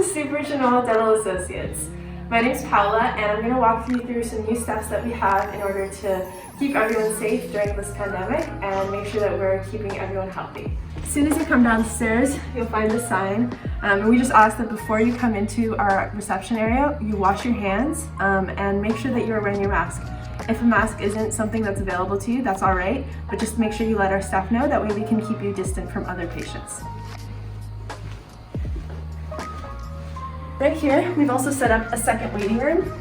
Stuparich Nouel Dental Associates. My name is Paola, and I'm going to walk you through some new steps that we have in order to keep everyone safe during this pandemic and make sure that we're keeping everyone healthy. As soon as you come downstairs, you'll find a sign. We just ask that before you come into our reception area, you wash your hands and make sure that you're wearing your mask. If a mask isn't something that's available to you, that's all right, but just make sure you let our staff know, that way we can keep you distant from other patients. Right here, we've also set up a second waiting room.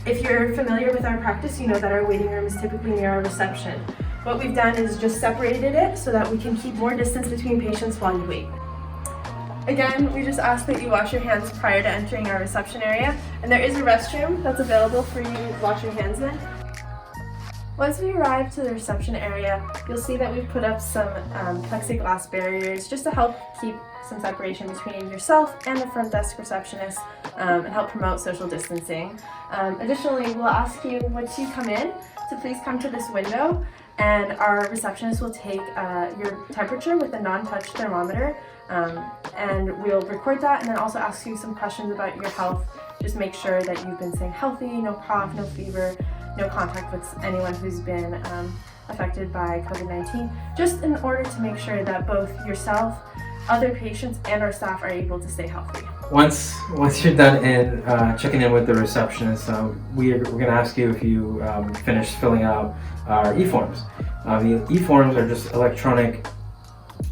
If you're familiar with our practice, you know that our waiting room is typically near our reception. What we've done is just separated it so that we can keep more distance between patients while you wait. Again, we just ask that you wash your hands prior to entering our reception area, and there is a restroom that's available for you to wash your hands in. Once we arrive to the reception area, you'll see that we've put up some plexiglass barriers just to help keep some separation between yourself and the front desk receptionist and help promote social distancing. Additionally, we'll ask you once you come in to please come to this window, and our receptionist will take your temperature with a non-touch thermometer, and we'll record that and then also ask you some questions about your health. Just make sure that you've been staying healthy, no cough, no fever, no contact with anyone who's been affected by COVID-19, just in order to make sure that both yourself, other patients, and our staff are able to stay healthy. Once you're done in checking in with the receptionist, we're going to ask you if you finished filling out our e-forms. The e-forms are just electronic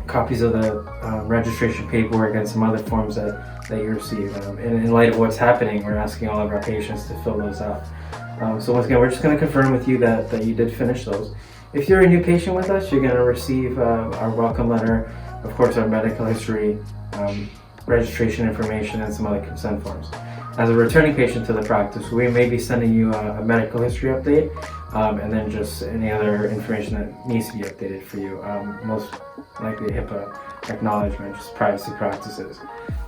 copies of the registration paperwork and some other forms that you receive. And in light of what's happening, we're asking all of our patients to fill those out. So once again, we're just going to confirm with you that you did finish those. If you're a new patient with us, you're going to receive our welcome letter, of course our medical history, registration information, and some other consent forms. As a returning patient to the practice, we may be sending you a medical history update and then just any other information that needs to be updated for you. Most likely HIPAA acknowledgement, just privacy practices.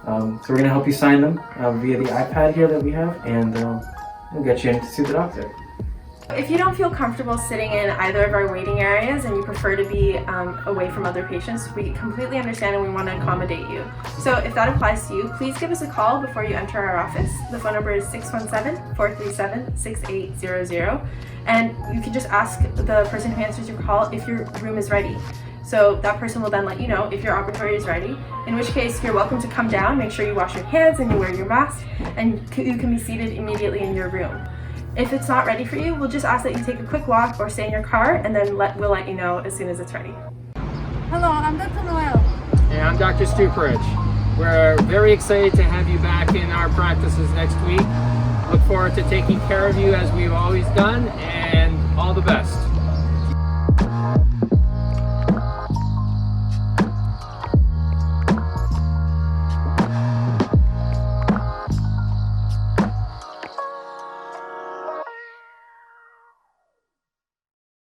So we're going to help you sign them via the iPad here that we have, and we'll get you in to see the doctor. If you don't feel comfortable sitting in either of our waiting areas and you prefer to be away from other patients, we completely understand and we want to accommodate you. So if that applies to you, please give us a call before you enter our office. The phone number is 617-437-6800, and you can just ask the person who answers your call if your room is ready. So that person will then let you know if your operatory is ready, in which case you're welcome to come down, make sure you wash your hands and you wear your mask, and you can be seated immediately in your room. If it's not ready for you, we'll just ask that you take a quick walk or stay in your car, and then we'll let you know as soon as it's ready. Hello, I'm Dr. Nouel. And I'm Dr. Stuparich. We're very excited to have you back in our practices next week. Look forward to taking care of you as we've always done.